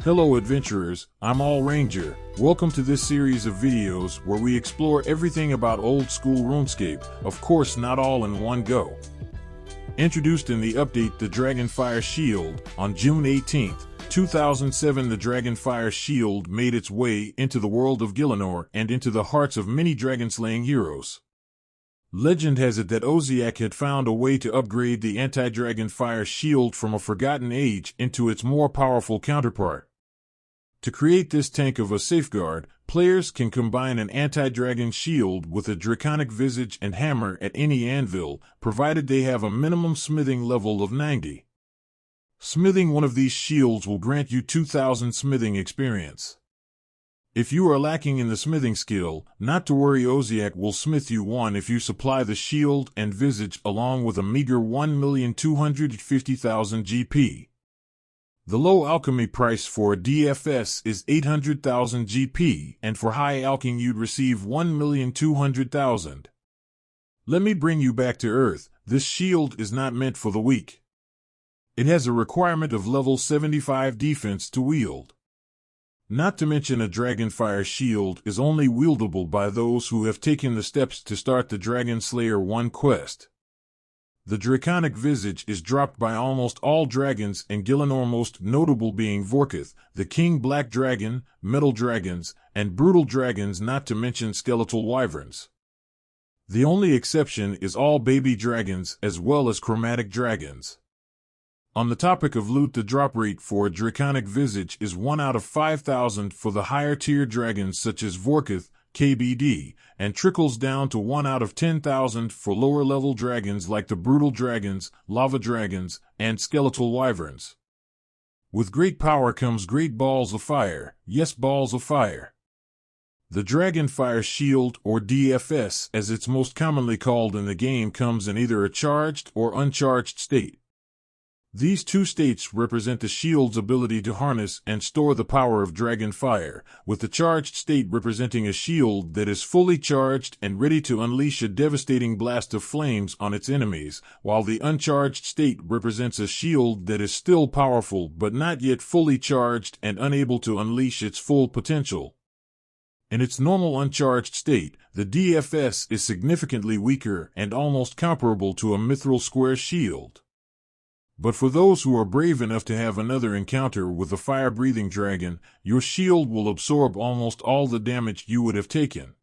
Hello adventurers, I'm All Ranger. Welcome to this series of videos where we explore everything about old school RuneScape, of course not all in one go. Introduced in the update the Dragonfire Shield, on June 18, 2007 the Dragonfire Shield made its way into the world of Gielinor and into the hearts of many dragon-slaying heroes. Legend has it that OSRS had found a way to upgrade the anti-Dragonfire Shield from a forgotten age into its more powerful counterpart. To create this tank of a safeguard, players can combine an anti-dragon shield with a draconic visage and hammer at any anvil, provided they have a minimum smithing level of 90. Smithing one of these shields will grant you 2000 smithing experience. If you are lacking in the smithing skill, not to worry, OSRS will smith you one if you supply the shield and visage along with a meager 1,250,000 GP. The low alchemy price for a DFS is 800,000 GP, and for high alching you'd receive 1,200,000. Let me bring you back to earth. This shield is not meant for the weak. It has a requirement of level 75 defense to wield. Not to mention a Dragonfire Shield is only wieldable by those who have taken the steps to start the Dragon Slayer 1 quest. The Draconic Visage is dropped by almost all dragons in Gielinor, most notable being Vorkath, the King Black Dragon, Metal Dragons, and Brutal Dragons, not to mention Skeletal Wyverns. The only exception is all baby dragons as well as chromatic dragons. On the topic of loot, the drop rate for a Draconic Visage is 1 out of 5,000 for the higher tier dragons such as Vorkath, KBD, and trickles down to 1 out of 10,000 for lower level dragons like the Brutal Dragons, Lava Dragons, and Skeletal Wyverns. With great power comes great balls of fire, yes, balls of fire. The Dragonfire Shield, or DFS as it's most commonly called in the game, comes in either a charged or uncharged state. These two states represent the shield's ability to harness and store the power of Dragonfire, with the charged state representing a shield that is fully charged and ready to unleash a devastating blast of flames on its enemies, while the uncharged state represents a shield that is still powerful but not yet fully charged and unable to unleash its full potential. In its normal uncharged state, the DFS is significantly weaker and almost comparable to a mithril square shield. But for those who are brave enough to have another encounter with a fire-breathing dragon, your shield will absorb almost all the damage you would have taken.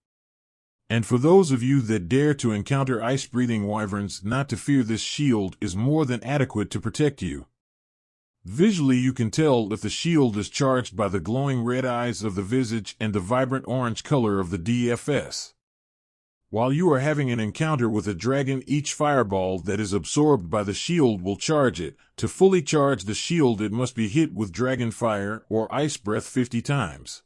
And for those of you that dare to encounter ice-breathing wyverns, not to fear, this shield is more than adequate to protect you. Visually you can tell if the shield is charged by the glowing red eyes of the visage and the vibrant orange color of the DFS. While you are having an encounter with a dragon, each fireball that is absorbed by the shield will charge it. To fully charge the shield, it must be hit with Dragonfire or Ice Breath 50 times.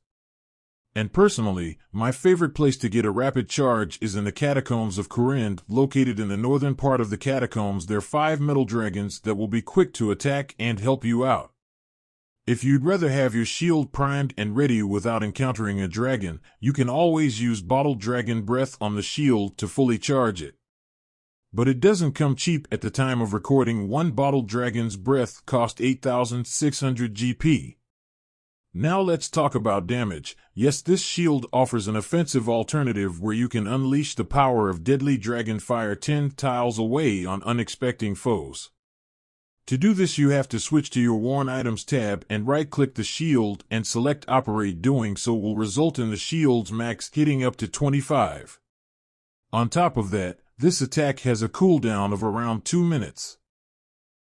And personally, my favorite place to get a rapid charge is in the Catacombs of Kourend, located in the northern part of the catacombs. There are 5 metal dragons that will be quick to attack and help you out. If you'd rather have your shield primed and ready without encountering a dragon, you can always use bottled dragon breath on the shield to fully charge it. But it doesn't come cheap. At the time of recording, one bottled dragon's breath cost 8,600 GP. Now let's talk about damage. Yes, this shield offers an offensive alternative where you can unleash the power of deadly Dragonfire 10 tiles away on unexpected foes. To do this, you have to switch to your Worn Items tab and right-click the shield and select Operate. Doing so will result in the shield's max hitting up to 25. On top of that, this attack has a cooldown of around 2 minutes.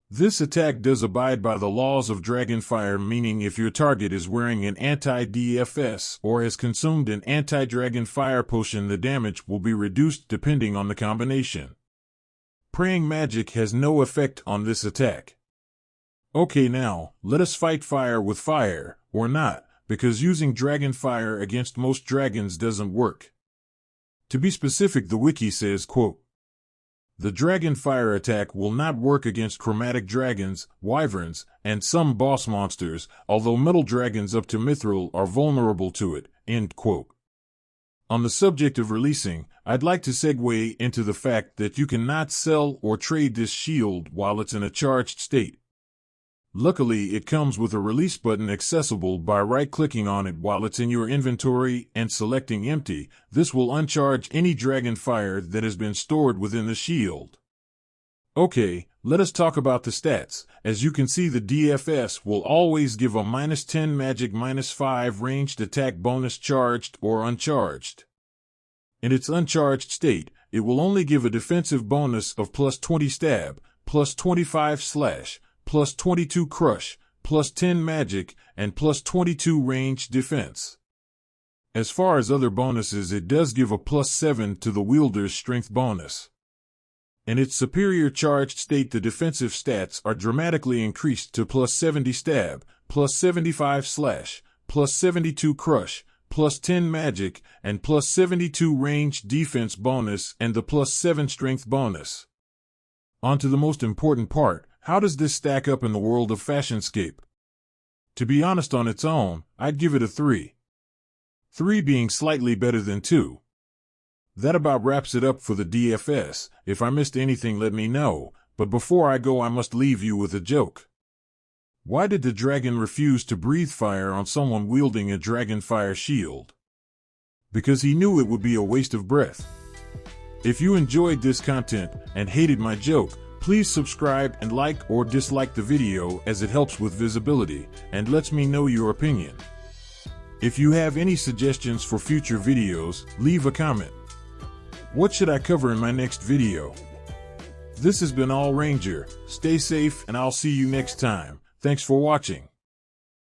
This attack does abide by the laws of Dragonfire, meaning if your target is wearing an anti-DFS or has consumed an anti-Dragonfire potion, the damage will be reduced depending on the combination. Praying magic has no effect on this attack. Okay, now, let us fight fire with fire, or not, because using Dragonfire against most dragons doesn't work. To be specific, the wiki says, quote, "The Dragonfire attack will not work against chromatic dragons, wyverns, and some boss monsters, although metal dragons up to mithril are vulnerable to it," end quote. On the subject of releasing, I'd like to segue into the fact that you cannot sell or trade this shield while it's in a charged state. Luckily, it comes with a release button accessible by right-clicking on it while it's in your inventory and selecting empty. This will uncharge any Dragonfire that has been stored within the shield. Okay, let us talk about the stats. As you can see, the DFS will always give a -10 magic, -5 ranged attack bonus charged or uncharged. In its uncharged state, it will only give a defensive bonus of +20 stab, +25 slash, +22 crush, +10 magic, and +22 ranged defense. As far as other bonuses, it does give a +7 to the wielder's strength bonus. In its superior charged state, the defensive stats are dramatically increased to +70 stab, +75 slash, +72 crush, +10 magic, and +72 ranged defense bonus, and the +7 strength bonus. On to the most important part. How does this stack up in the world of Fashionscape? To be honest, on its own, I'd give it a 3. 3 being slightly better than 2. That about wraps it up for the DFS. If I missed anything, let me know, but before I go, I must leave you with a joke. Why did the dragon refuse to breathe fire on someone wielding a Dragonfire shield? Because he knew it would be a waste of breath. If you enjoyed this content and hated my joke, please subscribe and like or dislike the video, as it helps with visibility and lets me know your opinion. If you have any suggestions for future videos, leave a comment. What should I cover in my next video? This has been All Ranger. Stay safe and I'll see you next time. Thanks for watching.